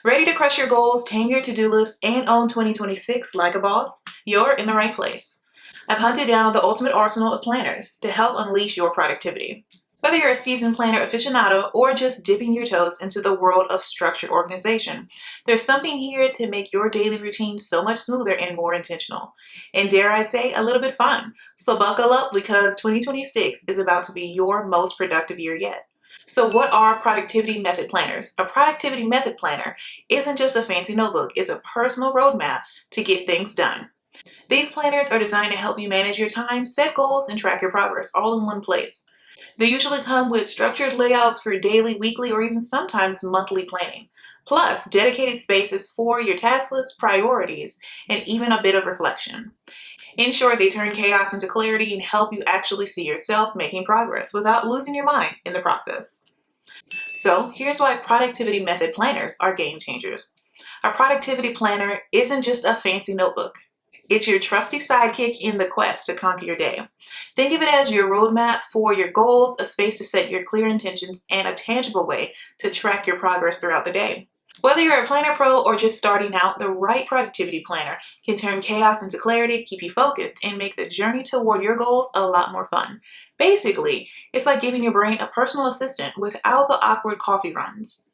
Ready to crush your goals, tame your to-do list, and own 2026 like a boss? You're in the right place. I've hunted down the ultimate arsenal of planners to help unleash your productivity. Whether you're a seasoned planner aficionado or just dipping your toes into the world of structured organization, there's something here to make your daily routine so much smoother and more intentional. And dare I say, a little bit fun. So buckle up because 2026 is about to be your most productive year yet. So what are productivity method planners? A productivity method planner isn't just a fancy notebook, it's a personal roadmap to get things done. These planners are designed to help you manage your time, set goals, and track your progress all in one place. They usually come with structured layouts for daily, weekly, or even sometimes monthly planning, plus dedicated spaces for your task list, priorities, and even a bit of reflection. In short, they turn chaos into clarity and help you actually see yourself making progress without losing your mind in the process. So here's why productivity method planners are game changers. A productivity planner isn't just a fancy notebook. It's your trusty sidekick in the quest to conquer your day. Think of it as your roadmap for your goals, a space to set your clear intentions, and a tangible way to track your progress throughout the day. Whether you're a planner pro or just starting out, the right productivity planner can turn chaos into clarity, keep you focused, and make the journey toward your goals a lot more fun. Basically, it's like giving your brain a personal assistant without the awkward coffee runs.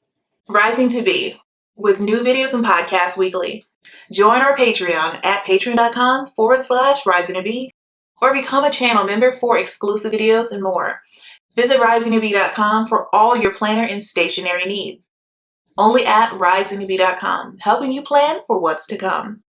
Rising to be, with new videos and podcasts weekly. Join our Patreon at patreon.com/risingtobe or become a channel member for exclusive videos and more. Visit risingtobe.com for all your planner and stationery needs. Only at risingtobe.com, helping you plan for what's to come.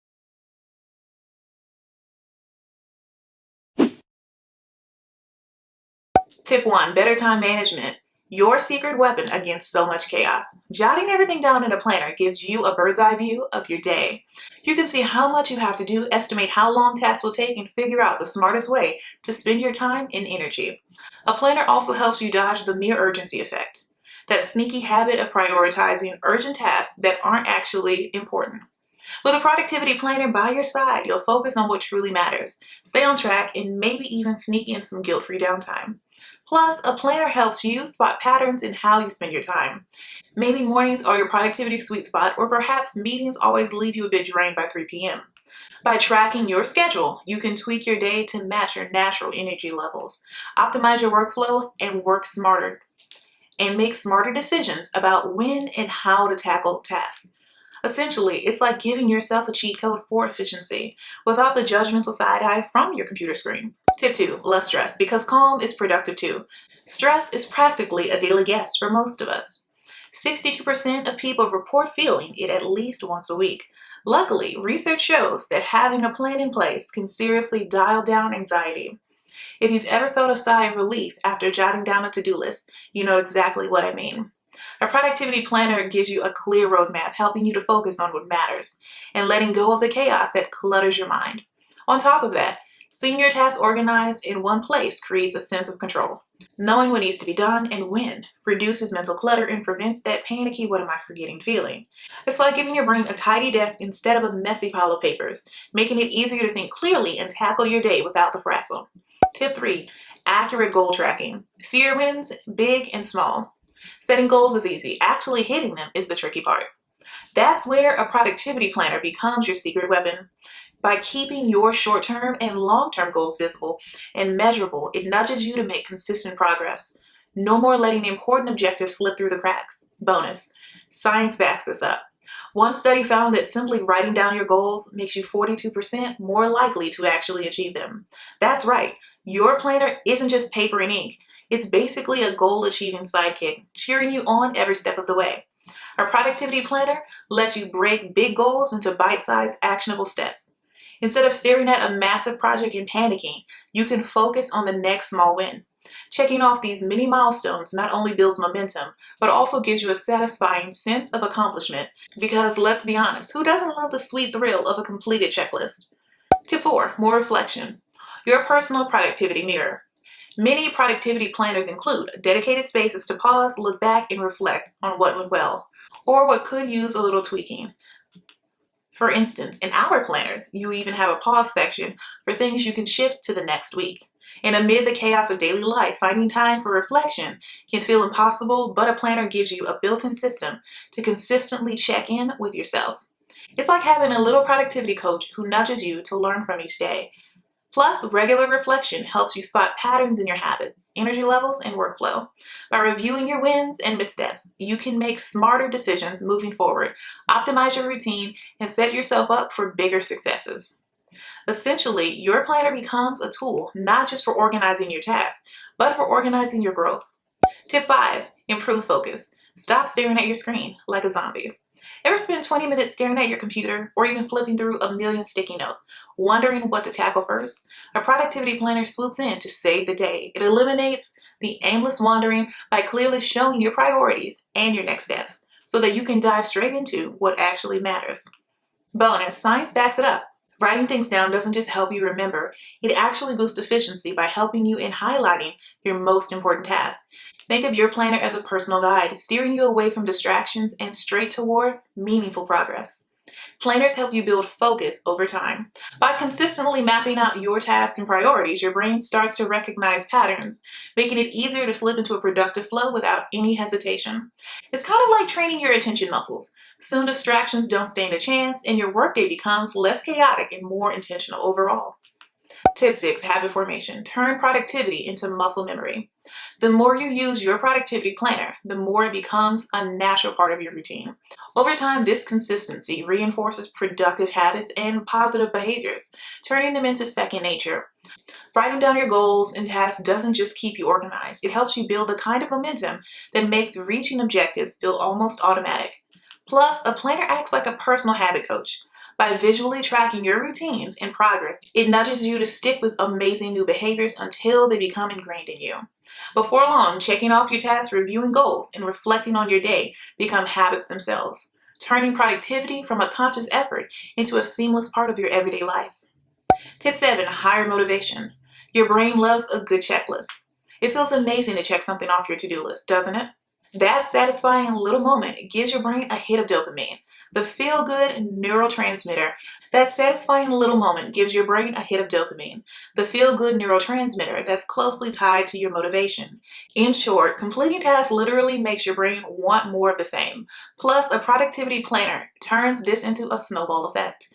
Tip 1. Better time management. Your secret weapon against so much chaos. Jotting everything down in a planner gives you a bird's eye view of your day. You can see how much you have to do, estimate how long tasks will take, and figure out the smartest way to spend your time and energy. A planner also helps you dodge the mere urgency effect, that sneaky habit of prioritizing urgent tasks that aren't actually important. With a productivity planner by your side, you'll focus on what truly matters, stay on track, and maybe even sneak in some guilt-free downtime. Plus, a planner helps you spot patterns in how you spend your time. Maybe mornings are your productivity sweet spot, or perhaps meetings always leave you a bit drained by 3 p.m. By tracking your schedule, you can tweak your day to match your natural energy levels, optimize your workflow, and make smarter decisions about when and how to tackle tasks. Essentially, it's like giving yourself a cheat code for efficiency without the judgmental side eye from your computer screen. Tip 2. Less stress, because calm is productive too. Stress is practically a daily guest for most of us. 62% of people report feeling it at least once a week. Luckily, research shows that having a plan in place can seriously dial down anxiety. If you've ever felt a sigh of relief after jotting down a to-do list, you know exactly what I mean. A productivity planner gives you a clear roadmap, helping you to focus on what matters and letting go of the chaos that clutters your mind. On top of that, seeing your tasks organized in one place creates a sense of control. Knowing what needs to be done and when reduces mental clutter and prevents that panicky "what am I forgetting" feeling. It's like giving your brain a tidy desk instead of a messy pile of papers, making it easier to think clearly and tackle your day without the frazzle. Tip 3. Accurate goal tracking. See your wins, big and small. Setting goals is easy. Actually hitting them is the tricky part. That's where a productivity planner becomes your secret weapon. By keeping your short-term and long-term goals visible and measurable, it nudges you to make consistent progress. No more letting important objectives slip through the cracks. Bonus, science backs this up. One study found that simply writing down your goals makes you 42% more likely to actually achieve them. That's right, your planner isn't just paper and ink. It's basically a goal-achieving sidekick, cheering you on every step of the way. A productivity planner lets you break big goals into bite-sized, actionable steps. Instead of staring at a massive project and panicking, you can focus on the next small win. Checking off these mini milestones not only builds momentum, but also gives you a satisfying sense of accomplishment. Because let's be honest, who doesn't love the sweet thrill of a completed checklist? Tip 4. More reflection. Your personal productivity mirror. Many productivity planners include dedicated spaces to pause, look back, and reflect on what went well, or what could use a little tweaking. For instance, in our planners, you even have a pause section for things you can shift to the next week. And amid the chaos of daily life, finding time for reflection can feel impossible, but a planner gives you a built-in system to consistently check in with yourself. It's like having a little productivity coach who nudges you to learn from each day. Plus, regular reflection helps you spot patterns in your habits, energy levels, and workflow. By reviewing your wins and missteps, you can make smarter decisions moving forward, optimize your routine, and set yourself up for bigger successes. Essentially, your planner becomes a tool not just for organizing your tasks, but for organizing your growth. Tip 5. Improve focus. Stop staring at your screen like a zombie. Ever spend 20 minutes staring at your computer or even flipping through a million sticky notes, wondering what to tackle first? A productivity planner swoops in to save the day. It eliminates the aimless wandering by clearly showing your priorities and your next steps so that you can dive straight into what actually matters. Bonus, science backs it up. Writing things down doesn't just help you remember, it actually boosts efficiency by helping you in highlighting your most important tasks. Think of your planner as a personal guide, steering you away from distractions and straight toward meaningful progress. Planners help you build focus over time. By consistently mapping out your tasks and priorities, your brain starts to recognize patterns, making it easier to slip into a productive flow without any hesitation. It's kind of like training your attention muscles. Soon distractions don't stand a chance, and your workday becomes less chaotic and more intentional overall. Tip 6. Habit formation. Turn productivity into muscle memory. The more you use your productivity planner, the more it becomes a natural part of your routine. Over time, this consistency reinforces productive habits and positive behaviors, turning them into second nature. Writing down your goals and tasks doesn't just keep you organized, it helps you build the kind of momentum that makes reaching objectives feel almost automatic. Plus, a planner acts like a personal habit coach. By visually tracking your routines and progress, it nudges you to stick with amazing new behaviors until they become ingrained in you. Before long, checking off your tasks, reviewing goals, and reflecting on your day become habits themselves, turning productivity from a conscious effort into a seamless part of your everyday life. Tip 7. Higher motivation. Your brain loves a good checklist. It feels amazing to check something off your to-do list, doesn't it? That satisfying little moment gives your brain a hit of dopamine, the feel-good neurotransmitter. That satisfying little moment gives your brain a hit of dopamine, the feel-good neurotransmitter that's closely tied to your motivation. In short, completing tasks literally makes your brain want more of the same. Plus, a productivity planner turns this into a snowball effect.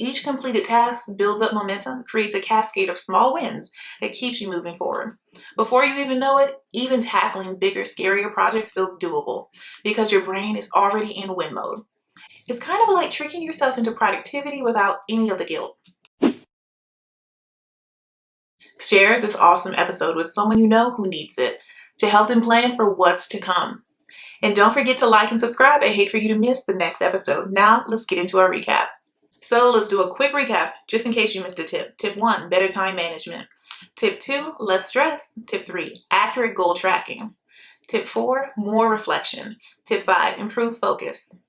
Each completed task builds up momentum, creates a cascade of small wins that keeps you moving forward. Before you even know it, even tackling bigger, scarier projects feels doable because your brain is already in win mode. It's kind of like tricking yourself into productivity without any of the guilt. Share this awesome episode with someone you know who needs it to help them plan for what's to come. And don't forget to like and subscribe. I hate for you to miss the next episode. Now, let's get into our recap. So let's do a quick recap just in case you missed a tip. Tip 1, better time management. Tip 2, less stress. Tip 3, accurate goal tracking. Tip 4, more reflection. Tip 5, improve focus.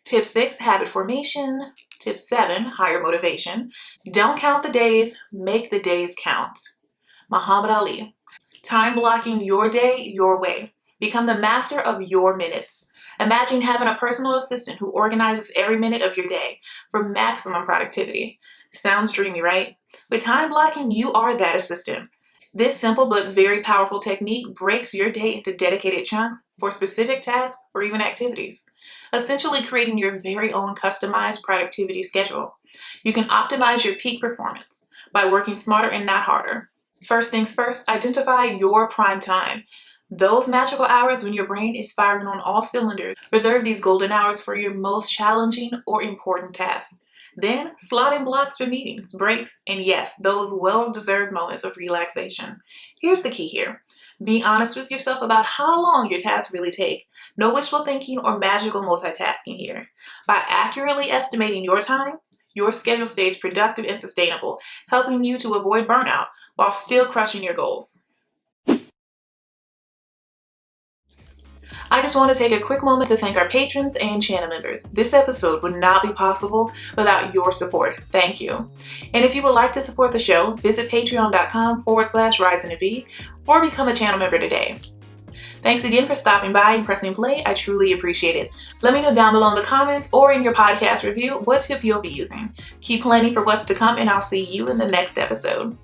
Tip 6, habit formation. Tip 7, higher motivation. Don't count the days, make the days count. Muhammad Ali. Time blocking your day your way. Become the master of your minutes. Imagine having a personal assistant who organizes every minute of your day for maximum productivity. Sounds dreamy, right? With time blocking, you are that assistant. This simple but very powerful technique breaks your day into dedicated chunks for specific tasks or even activities, essentially creating your very own customized productivity schedule. You can optimize your peak performance by working smarter and not harder. First things first, identify your prime time. Those magical hours when your brain is firing on all cylinders. Reserve these golden hours for your most challenging or important tasks. Then, slot in blocks for meetings, breaks, and yes, those well-deserved moments of relaxation. Here's the key here. Be honest with yourself about how long your tasks really take. No wishful thinking or magical multitasking here. By accurately estimating your time, your schedule stays productive and sustainable, helping you to avoid burnout while still crushing your goals. I just want to take a quick moment to thank our patrons and channel members. This episode would not be possible without your support. Thank you. And if you would like to support the show, visit patreon.com/risingtobee or become a channel member today. Thanks again for stopping by and pressing play. I truly appreciate it. Let me know down below in the comments or in your podcast review what tip you'll be using. Keep planning for what's to come, and I'll see you in the next episode.